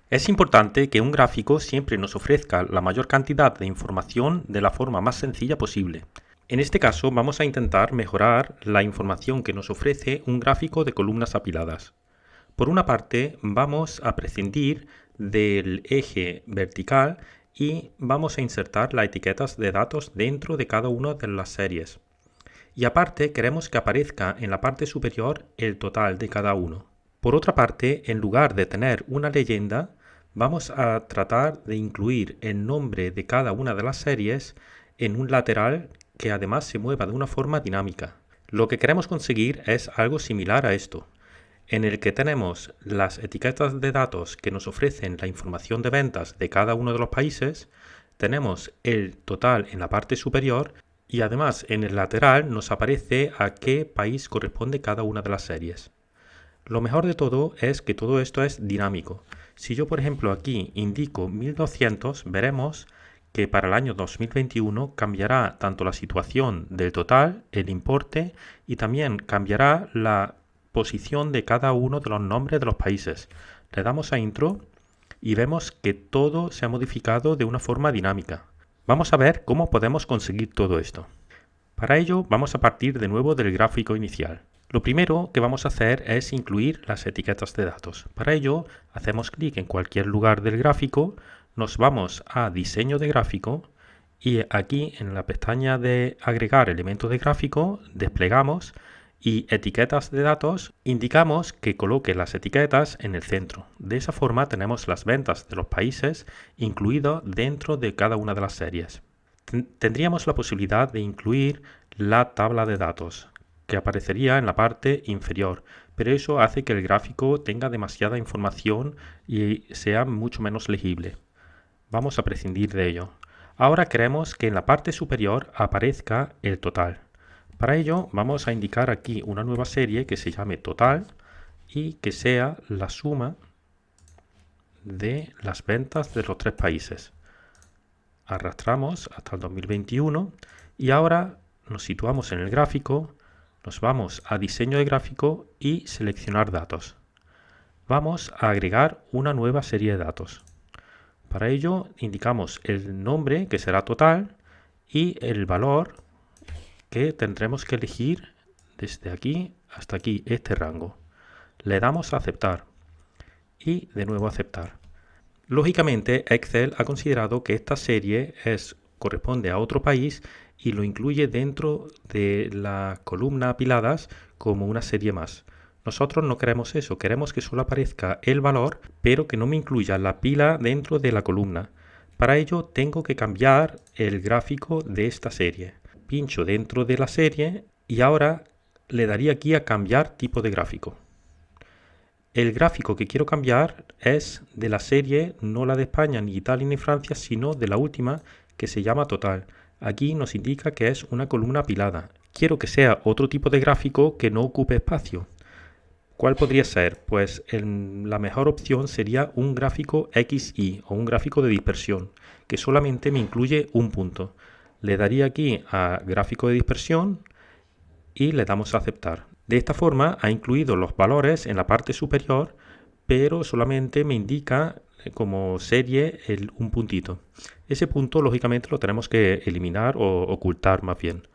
Es importante que un gráfico siempre nos ofrezca la mayor cantidad de información de la forma más sencilla posible. En este caso vamos a intentar mejorar la información que nos ofrece un gráfico de columnas apiladas. Por una parte vamos a prescindir del eje vertical y vamos a insertar las etiquetas de datos dentro de cada una de las series. Y aparte queremos que aparezca en la parte superior el total de cada uno. Por otra parte, en lugar de tener una leyenda, vamos a tratar de incluir el nombre de cada una de las series en un lateral que además se mueva de una forma dinámica. Lo que queremos conseguir es algo similar a esto, en el que tenemos las etiquetas de datos que nos ofrecen la información de ventas de cada uno de los países, tenemos el total en la parte superior y además en el lateral nos aparece a qué país corresponde cada una de las series. Lo mejor de todo es que todo esto es dinámico. Si yo, por ejemplo, aquí indico 1200, veremos que para el año 2021 cambiará tanto la situación del total, el importe, y también cambiará la posición de cada uno de los nombres de los países. Le damos a Intro y vemos que todo se ha modificado de una forma dinámica. Vamos a ver cómo podemos conseguir todo esto. Para ello vamos a partir de nuevo del gráfico inicial. Lo primero que vamos a hacer es incluir las etiquetas de datos. Para ello hacemos clic en cualquier lugar del gráfico, nos vamos a diseño de gráfico y aquí en la pestaña de agregar elementos de gráfico desplegamos y etiquetas de datos indicamos que coloque las etiquetas en el centro. De esa forma tenemos las ventas de los países incluidas dentro de cada una de las series. Tendríamos la posibilidad de incluir la tabla de datos que aparecería en la parte inferior, pero eso hace que el gráfico tenga demasiada información y sea mucho menos legible. Vamos a prescindir de ello. Ahora queremos que en la parte superior aparezca el total. Para ello vamos a indicar aquí una nueva serie que se llame total y que sea la suma de las ventas de los tres países. Arrastramos hasta el 2021 y ahora nos situamos en el gráfico, nos vamos a diseño de gráfico y seleccionar datos. Vamos a agregar una nueva serie de datos. Para ello indicamos el nombre que será total y el valor que tendremos que elegir desde aquí hasta aquí, este rango. Le damos a aceptar y de nuevo aceptar. Lógicamente Excel ha considerado que esta serie corresponde a otro país y lo incluye dentro de la columna apiladas como una serie más. Nosotros no queremos eso, queremos que solo aparezca el valor, pero que no me incluya la pila dentro de la columna. Para ello tengo que cambiar el gráfico de esta serie. Pincho dentro de la serie y ahora le daría aquí a cambiar tipo de gráfico. El gráfico que quiero cambiar es de la serie, no la de España, ni Italia, ni Francia, sino de la última que se llama total. Aquí nos indica que es una columna apilada. Quiero que sea otro tipo de gráfico que no ocupe espacio. ¿Cuál podría ser? Pues la mejor opción sería un gráfico XY o un gráfico de dispersión, que solamente me incluye un punto. Le daría aquí a gráfico de dispersión y le damos a aceptar. De esta forma ha incluido los valores en la parte superior, pero solamente me indica como serie un puntito. Ese punto lógicamente lo tenemos que eliminar o ocultar más bien.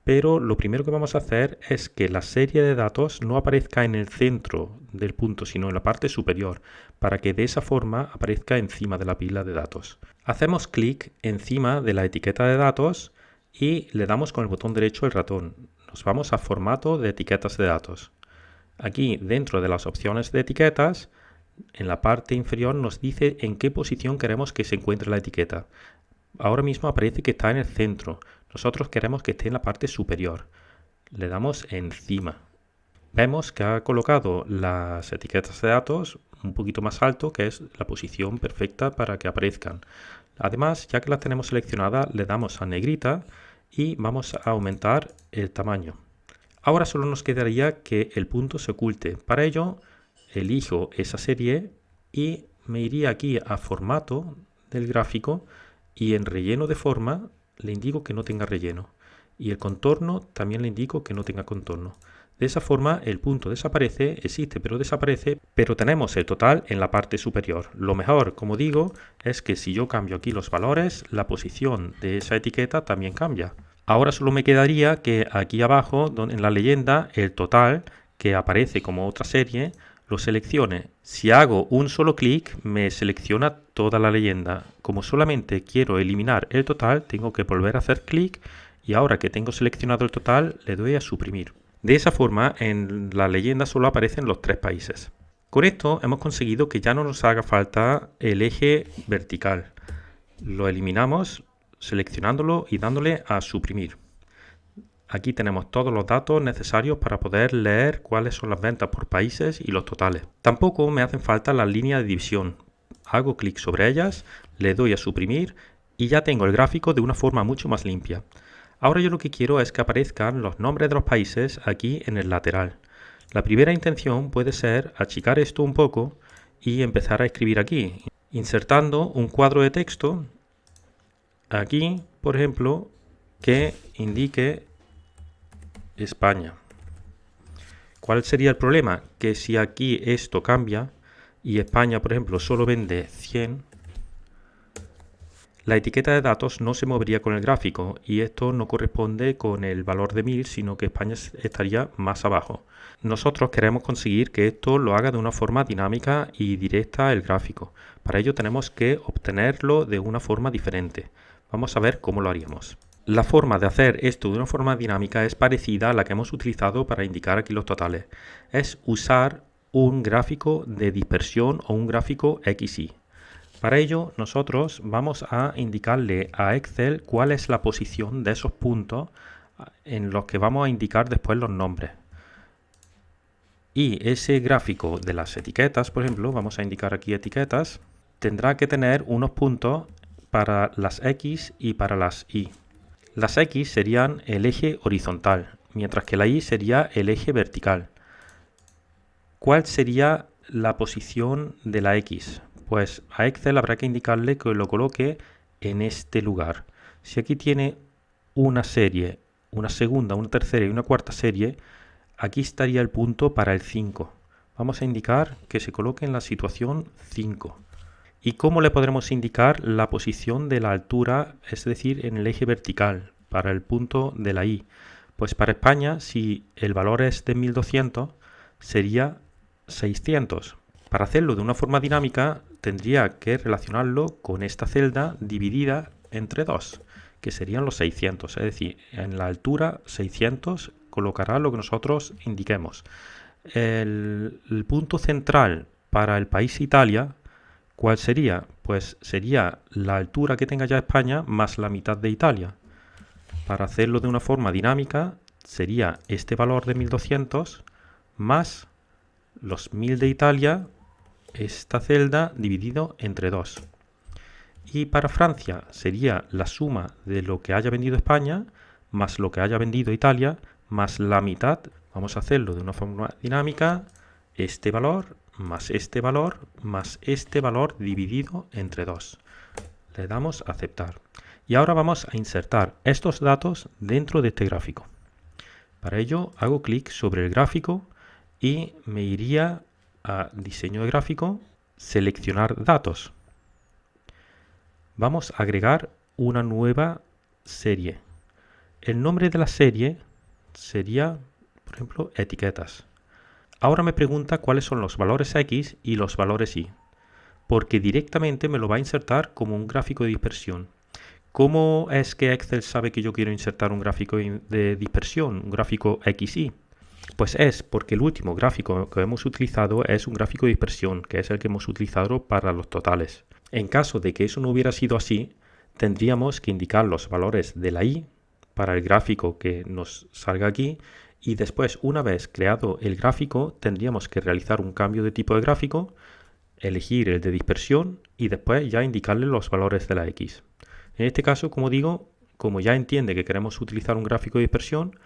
Pero lo primero que vamos a hacer es que la serie de datos no aparezca en el centro del punto, sino en la parte superior, para que de esa forma aparezca encima de la pila de datos. Hacemos clic encima de la etiqueta de datos y le damos con el botón derecho del ratón. Nos vamos a formato de etiquetas de datos. Aquí dentro de las opciones de etiquetas, en la parte inferior nos dice en qué posición queremos que se encuentre la etiqueta. Ahora mismo aparece que está en el centro. Nosotros queremos que esté en la parte superior. Le damos encima. Vemos que ha colocado las etiquetas de datos un poquito más alto, que es la posición perfecta para que aparezcan. Además, ya que las tenemos seleccionadas, le damos a negrita y vamos a aumentar el tamaño. Ahora solo nos quedaría que el punto se oculte. Para ello, elijo esa serie y me iría aquí a formato del gráfico y en relleno de forma le indico que no tenga relleno y el contorno también le indico que no tenga contorno. De esa forma el punto desaparece, existe pero desaparece, pero tenemos el total en la parte superior. Lo mejor, como digo, es que si yo cambio aquí los valores, la posición de esa etiqueta también cambia. Ahora solo me quedaría que aquí abajo, en la leyenda, el total, que aparece como otra serie, lo seleccione. Si hago un solo clic, me selecciona toda la leyenda. Como solamente quiero eliminar el total, tengo que volver a hacer clic y ahora que tengo seleccionado el total, le doy a suprimir. De esa forma, en la leyenda solo aparecen los 3 países. Con esto hemos conseguido que ya no nos haga falta el eje vertical. Lo eliminamos seleccionándolo y dándole a suprimir. Aquí tenemos todos los datos necesarios para poder leer cuáles son las ventas por países y los totales. Tampoco me hacen falta las líneas de división. Hago clic sobre ellas, le doy a suprimir y ya tengo el gráfico de una forma mucho más limpia. Ahora yo lo que quiero es que aparezcan los nombres de los países aquí en el lateral. La primera intención puede ser achicar esto un poco y empezar a escribir aquí, insertando un cuadro de texto aquí, por ejemplo, que indique España. ¿Cuál sería el problema? Que si aquí esto cambia y España, por ejemplo, solo vende 100, la etiqueta de datos no se movería con el gráfico y esto no corresponde con el valor de 1000, sino que España estaría más abajo. Nosotros queremos conseguir que esto lo haga de una forma dinámica y directa el gráfico. Para ello tenemos que obtenerlo de una forma diferente. Vamos a ver cómo lo haríamos. La forma de hacer esto de una forma dinámica es parecida a la que hemos utilizado para indicar aquí los totales. Es usar un gráfico de dispersión o un gráfico XY. Para ello nosotros vamos a indicarle a Excel cuál es la posición de esos puntos en los que vamos a indicar después los nombres. Y ese gráfico de las etiquetas, por ejemplo, vamos a indicar aquí etiquetas, tendrá que tener unos puntos para las X y para las Y. Las X serían el eje horizontal, mientras que la Y sería el eje vertical. ¿Cuál sería la posición de la X? Pues a Excel habrá que indicarle que lo coloque en este lugar. Si aquí tiene una serie, una segunda, una tercera y una cuarta serie, aquí estaría el punto para el 5. Vamos a indicar que se coloque en la situación 5. ¿Y cómo le podremos indicar la posición de la altura, es decir, en el eje vertical, para el punto de la Y? Pues para España, si el valor es de 1200, sería 600. Para hacerlo de una forma dinámica, tendría que relacionarlo con esta celda dividida entre 2, que serían los 600. Es decir, en la altura 600 colocará lo que nosotros indiquemos. El punto central para el país Italia, ¿cuál sería? Pues sería la altura que tenga ya España más la mitad de Italia. Para hacerlo de una forma dinámica, sería este valor de 1200 más los 1000 de Italia, esta celda dividido entre 2. Y para Francia sería la suma de lo que haya vendido España más lo que haya vendido Italia más la mitad. Vamos a hacerlo de una forma dinámica, este valor más este valor más este valor dividido entre 2. Le damos a aceptar. Y ahora vamos a insertar estos datos dentro de este gráfico. Para ello hago clic sobre el gráfico y me iría a diseño de gráfico, seleccionar datos. Vamos a agregar una nueva serie. El nombre de la serie sería, por ejemplo, etiquetas. Ahora me pregunta cuáles son los valores X y los valores Y, porque directamente me lo va a insertar como un gráfico de dispersión. ¿Cómo es que Excel sabe que yo quiero insertar un gráfico de dispersión, un gráfico XY? Pues es porque el último gráfico que hemos utilizado es un gráfico de dispersión, que es el que hemos utilizado para los totales. En caso de que eso no hubiera sido así, tendríamos que indicar los valores de la Y para el gráfico que nos salga aquí y después, una vez creado el gráfico, tendríamos que realizar un cambio de tipo de gráfico, elegir el de dispersión y después ya indicarle los valores de la X. En este caso, como digo, como ya entiende que queremos utilizar un gráfico de dispersión,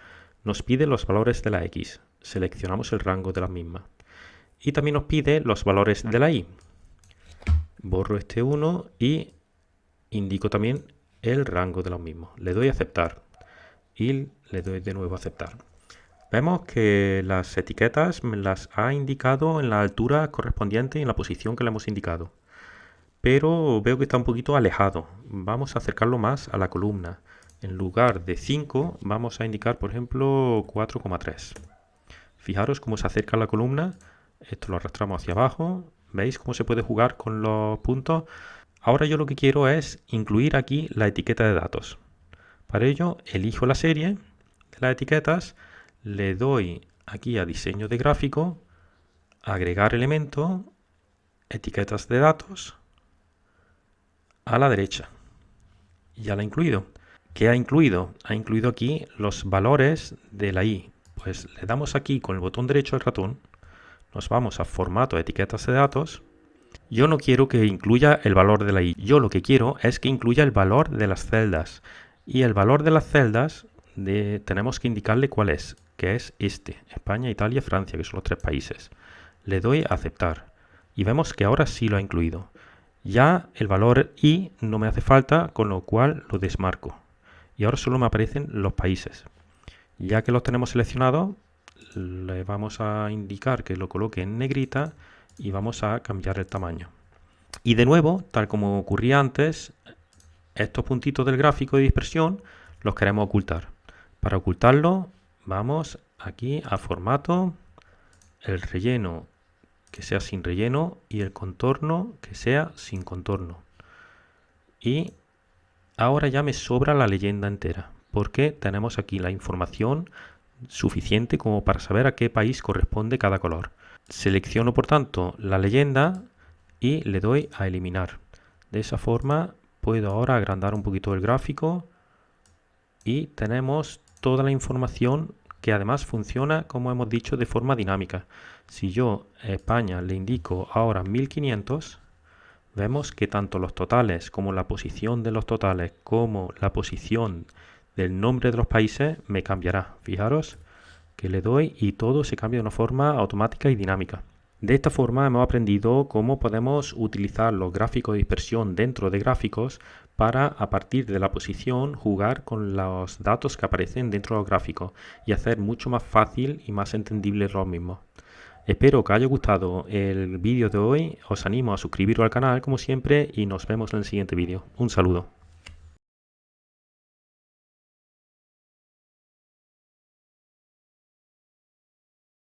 nos pide los valores de la X. Seleccionamos el rango de la misma. Y también nos pide los valores de la Y. Borro este 1 y indico también el rango de los mismos. Le doy a aceptar y le doy de nuevo a aceptar. Vemos que las etiquetas me las ha indicado en la altura correspondiente y en la posición que le hemos indicado. Pero veo que está un poquito alejado. Vamos a acercarlo más a la columna. En lugar de 5 vamos a indicar, por ejemplo, 4,3. Fijaros cómo se acerca a la columna. Esto lo arrastramos hacia abajo. ¿Veis cómo se puede jugar con los puntos? Ahora yo lo que quiero es incluir aquí la etiqueta de datos. Para ello elijo la serie de las etiquetas, le doy aquí a diseño de gráfico, agregar elemento, etiquetas de datos, a la derecha. Ya la he incluido. ¿Qué ha incluido? Ha incluido aquí los valores de la i. Pues le damos aquí con el botón derecho del ratón, nos vamos a formato etiquetas de datos. Yo no quiero que incluya el valor de la i, yo lo que quiero es que incluya el valor de las celdas. Y el valor de las celdas tenemos que indicarle cuál es, que es este, España, Italia, Francia, que son los 3 países. Le doy a aceptar y vemos que ahora sí lo ha incluido. Ya el valor i no me hace falta, con lo cual lo desmarco. Y ahora solo me aparecen los países. Ya que los tenemos seleccionados, le vamos a indicar que lo coloque en negrita y vamos a cambiar el tamaño. Y de nuevo, tal como ocurría antes, estos puntitos del gráfico de dispersión los queremos ocultar. Para ocultarlo, vamos aquí a formato, el relleno que sea sin relleno y el contorno que sea sin contorno. Y ahora ya me sobra la leyenda entera, porque tenemos aquí la información suficiente como para saber a qué país corresponde cada color. Selecciono por tanto la leyenda y le doy a eliminar. De esa forma puedo ahora agrandar un poquito el gráfico y tenemos toda la información que además funciona, como hemos dicho, de forma dinámica. Si yo a España le indico ahora 1500, vemos que tanto los totales como la posición de los totales como la posición del nombre de los países me cambiará. Fijaros que le doy y todo se cambia de una forma automática y dinámica. De esta forma hemos aprendido cómo podemos utilizar los gráficos de dispersión dentro de gráficos para, a partir de la posición, jugar con los datos que aparecen dentro de los gráficos y hacer mucho más fácil y más entendible los mismos. Espero que os haya gustado el vídeo de hoy, os animo a suscribiros al canal como siempre y nos vemos en el siguiente vídeo. Un saludo.